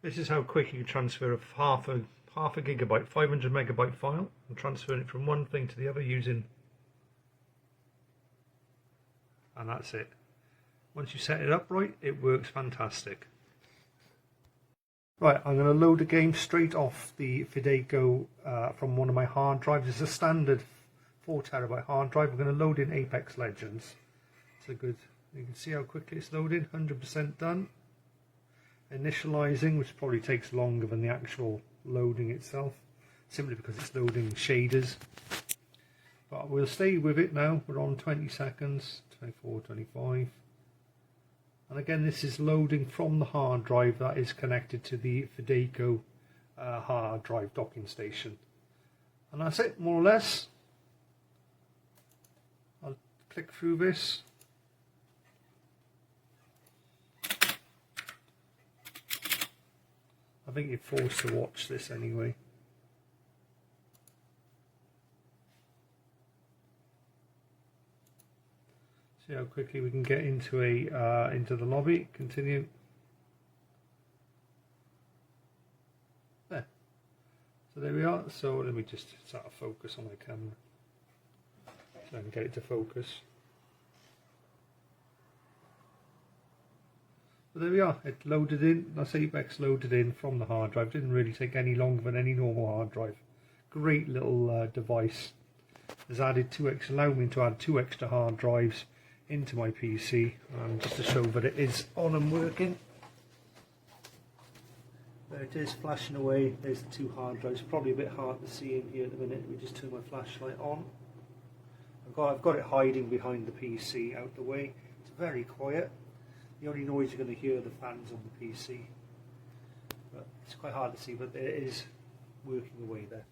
This is how quick you can transfer a half a gigabyte, 500 megabyte file, and transfer it from one thing to the other using, and that's it. Once you set it up right, it works fantastic. Right, I'm going to load a game straight off the FIDECO from one of my hard drives. It's a standard 4 terabyte hard drive. I'm going to load in Apex Legends. It's a good, you can see how quickly it's loading, 100% done. Initializing, which probably takes longer than the actual loading itself, simply because it's loading shaders. But we'll stay with it now. We're on 20 seconds, 24, 25. And again, this is loading from the hard drive that is connected to the FIDECO hard drive docking station. And that's it, more or less. I'll click through this. I think you're forced to watch this anyway. See how quickly we can get into the lobby. Continue. There. So there we are. So let me just sort of focus on my camera so I can get it to focus. So there we are. It loaded in. That's Apex loaded in from the hard drive. Didn't really take any longer than any normal hard drive. Great little device. Has added allowed me to add 2 extra hard drives into my PC, just to show that it is on and working. There it is, flashing away. There's the 2 hard drives. Probably a bit hard to see in here at the minute. We just turn my flashlight on. I've got it hiding behind the PC out the way. It's very quiet. The only noise you're going to hear are the fans on the PC. But it's quite hard to see, but it is working away there.